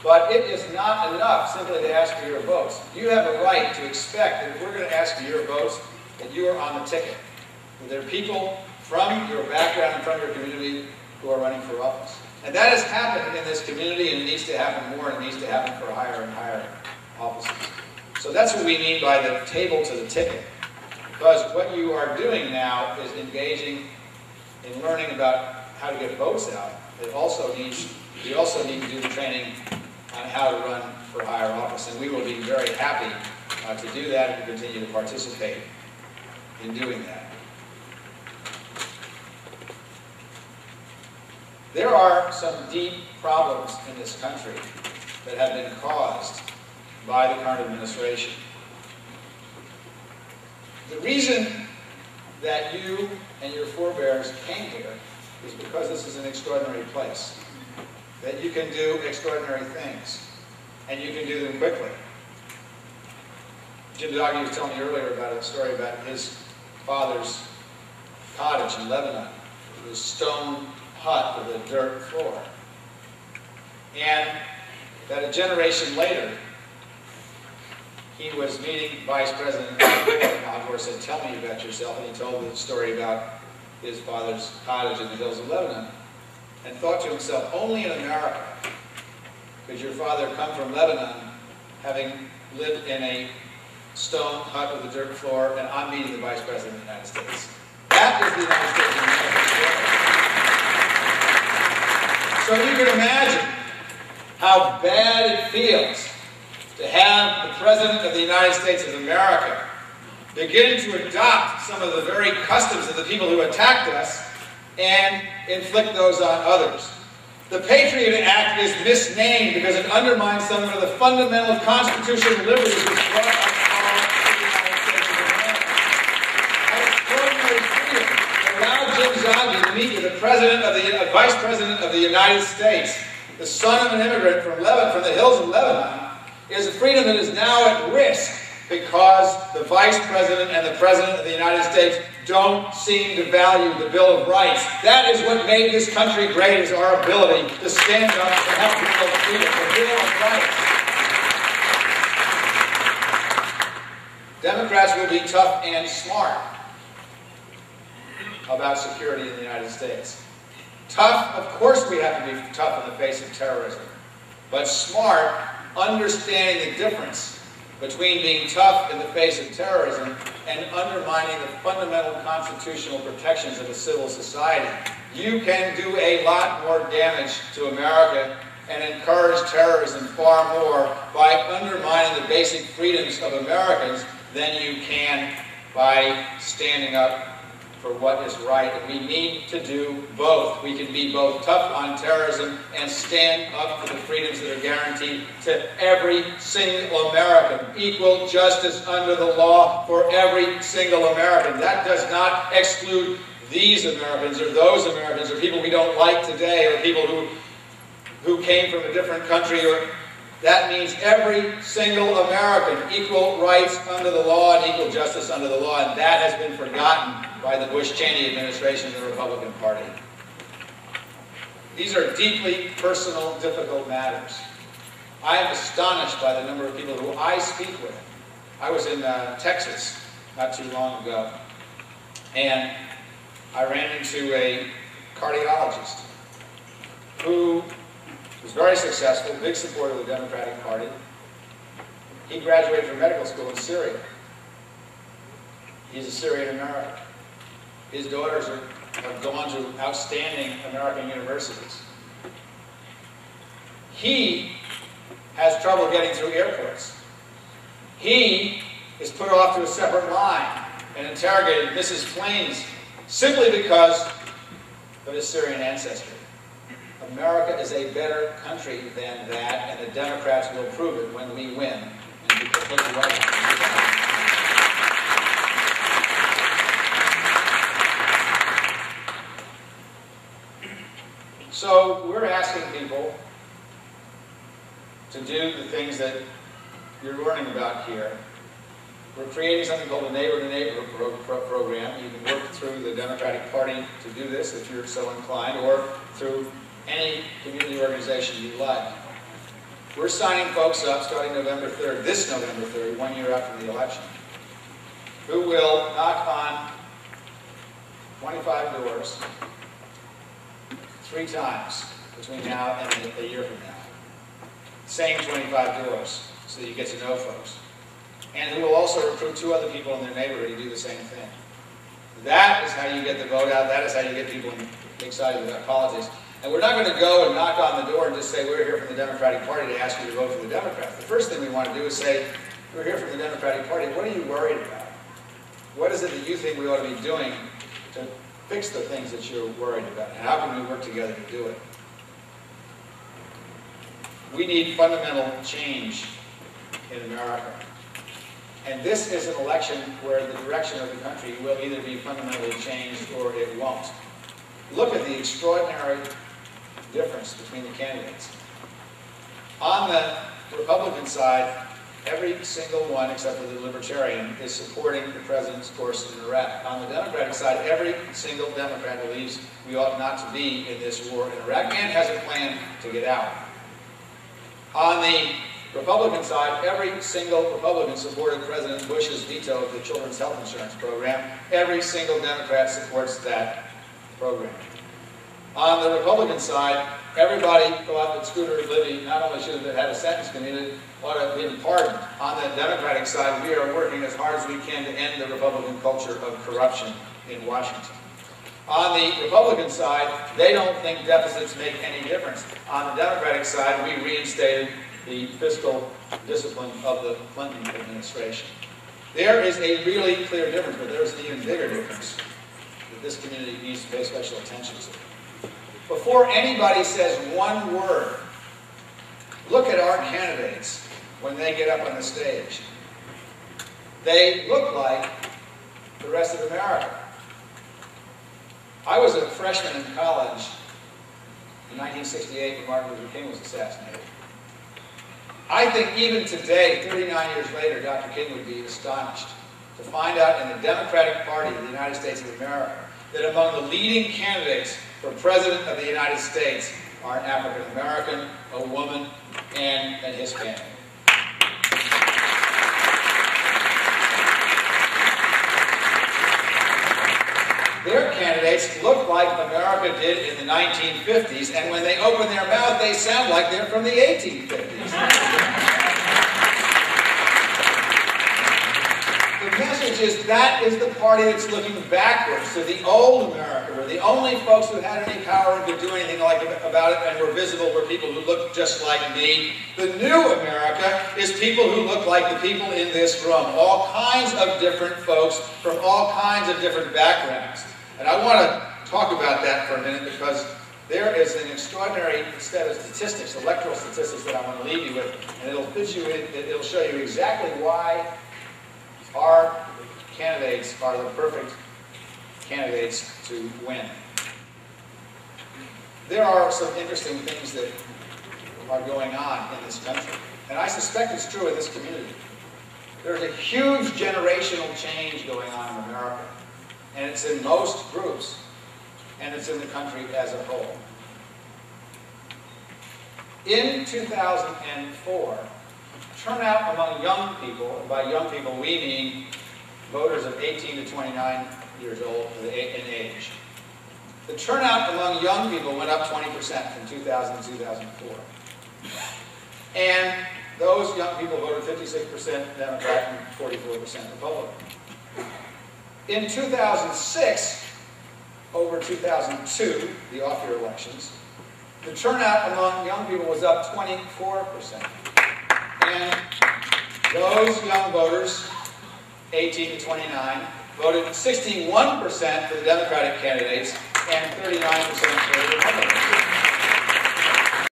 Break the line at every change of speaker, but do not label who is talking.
But it is not enough simply to ask for your votes. You have a right to expect that if we're going to ask for your votes, that you are on the ticket. That there are people from your background and from your community who are running for office. And that has happened in this community, and it needs to happen more, and it needs to happen for higher and higher offices. So that's what we mean by the table to the ticket. Because what you are doing now is engaging in learning about how to get votes out. You also need to do the training on how to run for higher office. And we will be very happy to do that and to continue to participate in doing that. There are some deep problems in this country that have been caused by the current administration. The reason that you and your forebears came here is because this is an extraordinary place. That you can do extraordinary things, and you can do them quickly. Jim Doggy was telling me earlier about a story about his father's cottage in Lebanon. It was a stone hut with a dirt floor. And that a generation later, he was meeting Vice President Al said, "Tell me about yourself," and he told the story about his father's cottage in the hills of Lebanon, and thought to himself, only in America could your father come from Lebanon, having lived in a stone hut with a dirt floor, and I'm meeting the Vice President of the United States. That is the United States of America. So you can imagine how bad it feels to have the President of the United States of America begin to adopt some of the very customs of the people who attacked us and inflict those on others. The Patriot Act is misnamed because it undermines some of the fundamental constitutional liberties which brought us all to the United States of America. An extraordinary freedom allowed Jim Zogby to meet with the Vice President of the United States, the son of an immigrant from the hills of Lebanon, is a freedom that is now at risk because the Vice President and the President of the United States don't seem to value the Bill of Rights. That is what made this country great, is our ability to stand up and help people freedom, the Bill of Rights. Democrats will be tough and smart about security in the United States. Tough, of course we have to be tough in the face of terrorism, but smart, understanding the difference between being tough in the face of terrorism and undermining the fundamental constitutional protections of a civil society. You can do a lot more damage to America and encourage terrorism far more by undermining the basic freedoms of Americans than you can by standing up for what is right. And we need to do both. We can be both tough on terrorism and stand up for the freedoms that are guaranteed to every single American. Equal justice under the law for every single American. That does not exclude these Americans or those Americans or people we don't like today or people who came from a different country. That means every single American, equal rights under the law and equal justice under the law, and that has been forgotten by the Bush-Cheney administration and the Republican Party. These are deeply personal, difficult matters. I am astonished by the number of people who I speak with. I was in Texas not too long ago, and I ran into a cardiologist who was very successful, big supporter of the Democratic Party. He graduated from medical school in Syria. He's a Syrian American. His daughters have gone to outstanding American universities. He has trouble getting through airports. He is put off to a separate line and interrogated, Mrs. Plains, simply because of his Syrian ancestry. America is a better country than that, and the Democrats will prove it when we win. And we put the right. So we're asking people to do the things that you're learning about here. We're creating something called a neighbor-to-neighbor program. You can work through the Democratic Party to do this if you're so inclined, or through any community organization you like. We're signing folks up starting November 3rd, this November 3rd, 1 year after the election, who will knock on 25 doors 3 times between now and a year from now. Same 25 doors, so that you get to know folks. And who will also recruit 2 other people in their neighborhood to do the same thing. That is how you get the vote out. That is how you get people excited about politics. And we're not going to go and knock on the door and just say, we're here from the Democratic Party to ask you to vote for the Democrats. The first thing we want to do is say, we're here from the Democratic Party. What are you worried about? What is it that you think we ought to be doing to fix the things that you're worried about? And how can we work together to do it? We need fundamental change in America. And this is an election where the direction of the country will either be fundamentally changed or it won't. Look at the extraordinary difference between the candidates. On the Republican side, every single one, except for the Libertarian, is supporting the president's course in Iraq. On the Democratic side, every single Democrat believes we ought not to be in this war in Iraq and has a plan to get out. On the Republican side, every single Republican supported President Bush's veto of the Children's Health Insurance Program. Every single Democrat supports that program. On the Republican side, everybody thought that Scooter Libby not only should have had a sentence commuted, ought to have been pardoned. On the Democratic side, we are working as hard as we can to end the Republican culture of corruption in Washington. On the Republican side, they don't think deficits make any difference. On the Democratic side, we reinstated the fiscal discipline of the Clinton administration. There is a really clear difference, but there's an even bigger difference that this community needs to pay special attention to. Before anybody says one word, look at our candidates when they get up on the stage. They look like the rest of America. I was a freshman in college in 1968 when Martin Luther King was assassinated. I think even today, 39 years later, Dr. King would be astonished to find out in the Democratic Party of the United States of America that among the leading candidates for President of the United States are an African American, a woman, and a Hispanic. Their candidates look like America did in the 1950s, and when they open their mouth, they sound like they're from the 1850s. The message is that is the party that's looking backwards to the old America, where the only folks who had any power and could do anything about it and were visible were people who looked just like me. The new America is people who look like the people in this room, all kinds of different folks from all kinds of different backgrounds. And I want to talk about that for a minute because there is an extraordinary set of statistics, electoral statistics, that I want to leave you with, and it'll show you exactly why our candidates are the perfect candidates to win. There are some interesting things that are going on in this country, and I suspect it's true in this community. There's a huge generational change going on in America. And it's in most groups, and it's in the country as a whole. In 2004, turnout among young people, and by young people we mean voters of 18 to 29 years old in age, the turnout among young people went up 20% from 2000 to 2004. And those young people voted 56% Democrat and 44% Republican. In 2006, over 2002, the off-year elections, the turnout among young people was up 24%. And those young voters, 18 to 29, voted 61% for the Democratic candidates and 39% for the Republicans.